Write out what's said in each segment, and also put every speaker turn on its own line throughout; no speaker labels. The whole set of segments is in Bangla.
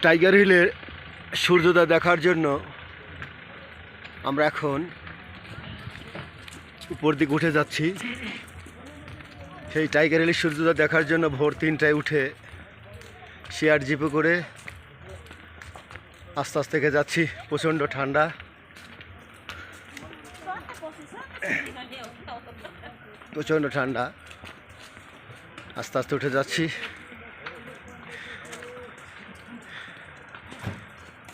টাইগার হিলের সূর্যোদয় দেখার জন্য আমরা এখন উপর দিকে উঠে যাচ্ছি। সেই টাইগার হিলের সূর্যোদয় দেখার জন্য ভোর 3টায় উঠে শেয়ার জিপে করে আস্তে আস্তে যাচ্ছি। প্রচণ্ড ঠান্ডা, প্রচণ্ড ঠান্ডা। আস্তে আস্তে উঠে যাচ্ছি।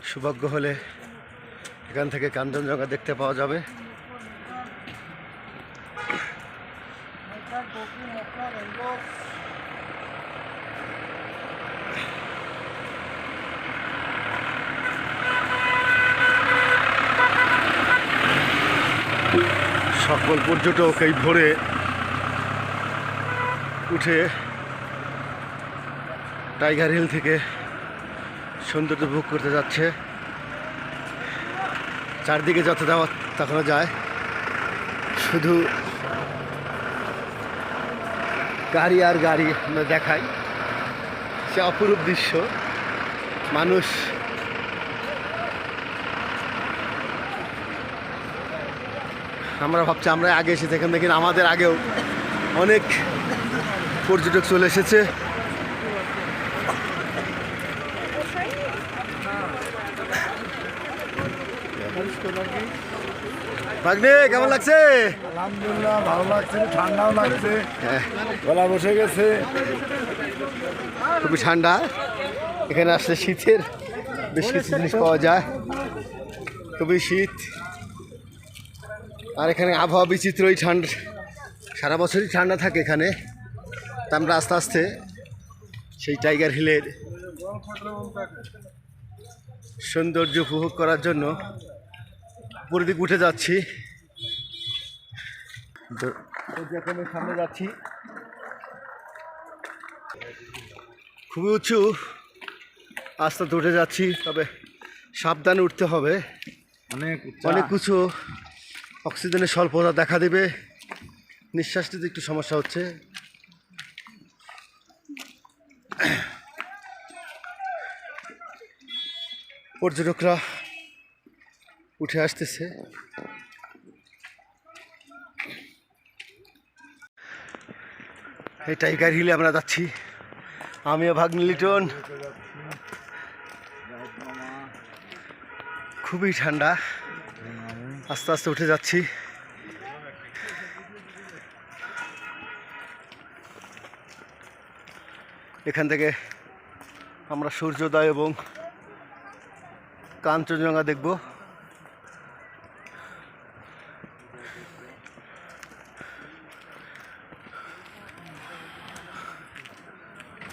সৌভাগ্য হলে এখান থেকে কাঞ্চনজঙ্ঘা দেখতে পাওয়া যাবে। সকল পর্যটক এই ভোরে উঠে টাইগার হিল থেকে সৌন্দর্য উপভোগ করতে যাচ্ছে। চারদিকে যত যাওয়া তাকানো যায়, শুধু গাড়ি আর গাড়ি আমরা দেখাই। সে অপরূপ দৃশ্য। মানুষ আমরা ভাবছি আমরা আগে এসেছি, এখান থেকে আমাদের আগেও অনেক পর্যটক চলে এসেছে। ভাগ্নে কেমন লাগছে?
আলহামদুলিল্লাহ ভালো লাগছে, ঠান্ডাও লাগছে, গলা বসে গেছে।
খুবই ঠান্ডা। এখানে আসলে শীতের বেশ কিছু জিনিস পাওয়া যায়। খুবই শীত, আর এখানে আবহাওয়া বিচিত্রই ঠান্ডা, সারা বছরই ঠান্ডা থাকে এখানে। তা আমরা আস্তে আস্তে সেই টাইগার হিলের সৌন্দর্য উপভোগ করার জন্য উপরের দিকে উঠে যাচ্ছি। সামনে যাচ্ছি, খুবই উঁচু, আস্তে আস্তে উঠে যাচ্ছি। তবে সাবধানে উঠতে হবে, অনেক কিছু অক্সিজেনের স্বল্পতা দেখা দেবে। নিঃশ্বাস নিতে একটু সমস্যা হচ্ছে। পর্যটকরা উঠে আসতেছে। এই টাইগার হিলে আমরা যাচ্ছি, আমিও ভাগ্নে লিটন। খুবই ঠান্ডা, আস্তে আস্তে উঠে যাচ্ছি। এখান থেকে আমরা সূর্যোদয় এবং কাঞ্চনজঙ্ঘা দেখব।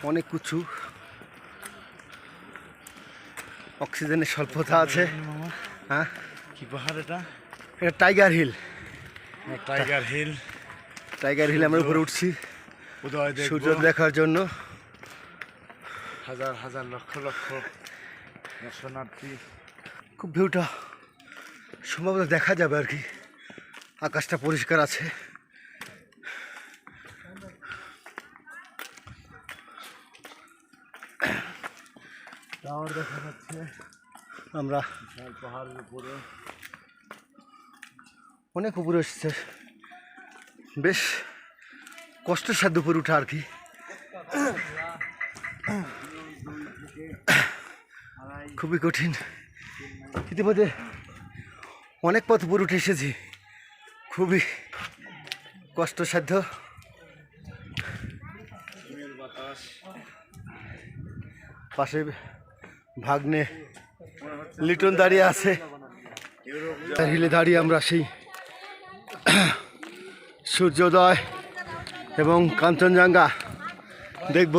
অনেক কিছু অক্সিজেনের স্বল্পতা আছে। হ্যাঁ,
কি পাহাড় এটা?
এটা টাইগার হিল।
টাইগার হিল।
টাইগার হিল আমরা উপরে উঠছি
উদয়
সূর্য দেখার জন্য।
হাজার হাজার লক্ষ লক্ষ দর্শনার্থী।
খুব ভিউটা সম্ভবত দেখা যাবে আর কি। আকাশটা পরিষ্কার আছে।
টাওয়ার দেখা যাচ্ছে
আমরা
পাহাড়ের উপরে,
অনেক উপরে এসেছে। বেশ কষ্টসাধ্য উপরে উঠা আর কি। খুবই কঠিন। ইতিমধ্যে অনেক পথ উপরে উঠে এসেছি, খুবই কষ্টসাধ্য। পাশে ভাগ্নে লিটন দাঁড়িয়ে আছে। হিলে দাঁড়িয়ে আমরা সেই সূর্যোদয় এবং কাঞ্চনজঙ্ঘা দেখব।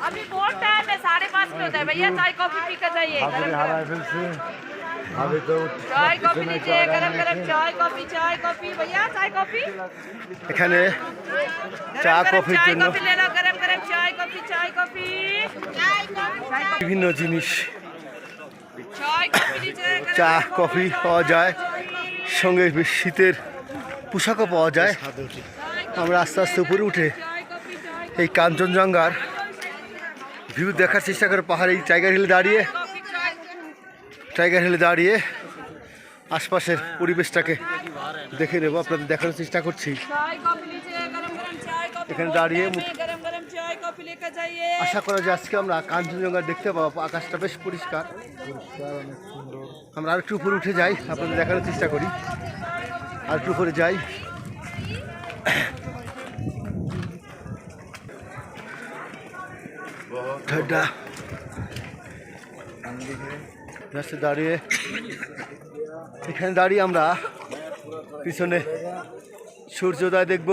अभी बहुत टाइम है, 5:30 में होता है भैया। चाय कॉफी पी कर जाइए।
হারায় ফেলছে। আমি তো
चाय कॉफी लीजिए, गरम गरम चाय कॉफी भैया, चाय कॉफी।
এখানে চা কফির
चाय
জন্য
कॉफी ले लो, गरम गरम चाय कॉफी।
বিভিন্ন জিনিস,
चाय कॉफी लीजिए, गरम
চা
गरम
কফি পাওয়া যায়, সঙ্গে শীতের পোশাকও পাওয়া যায়। আমরা আস্তে আস্তে উপরে উঠে
चाय कॉफी
এই কাঞ্চনজঙ্ঘার ভিউ দেখার চেষ্টা করে পাহাড়ে এই টাইগার হিলে দাঁড়িয়ে আশপাশের পরিবেশটাকে দেখে নেব, আপনাদের দেখানোর চেষ্টা করছি।
चाय कॉफी लीजिए, गरम गरम चाय कॉफी।
এখানে দাঁড়িয়ে
गरम गरम चाय कॉफी लेकर जाइए।
আশা করা যায় আজকে আমরা কাঞ্চনজঙ্ঘা দেখতে পাবো। আকাশটা বেশ পরিষ্কার। আমরা আরেকটু উপরে উঠে যাই, আপনাদের দেখানোর চেষ্টা করি। আরেকটু উপরে যাই। ঠান্ডা রাস্তায় দাঁড়িয়ে এখানে দাঁড়িয়ে আমরা পিছনে সূর্যোদয় দেখব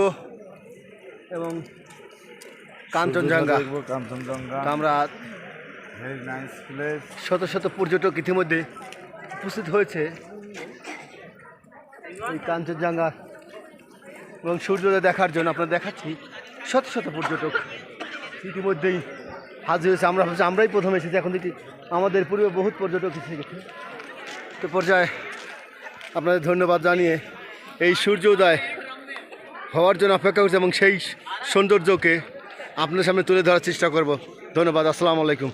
এবং কাঞ্চনজঙ্ঘা।
দেখবো কাঞ্চনজঙ্ঘা।
তা আমরা
ভেরি নাইস প্লেস।
শত শত পর্যটক ইতিমধ্যে উপস্থিত হয়েছে এই কাঞ্চনজঙ্ঘা এবং সূর্যোদয় দেখার জন্য। আপনারা দেখাচ্ছি শত শত পর্যটক ইতিমধ্যেই হাজির হয়েছে। আমরা ভাবছি আমরাই প্রথম এসেছি, এখন দেখি আমাদের পূর্বে বহুত পর্যটক এসে গেছে। তো পর্যায়ে আপনাদের ধন্যবাদ জানিয়ে এই সূর্যোদয় হওয়ার জন্য অপেক্ষা করছি এবং সেই সৌন্দর্যকে আপনার সামনে তুলে ধরার চেষ্টা করব। ধন্যবাদ। আসসালামু আলাইকুম।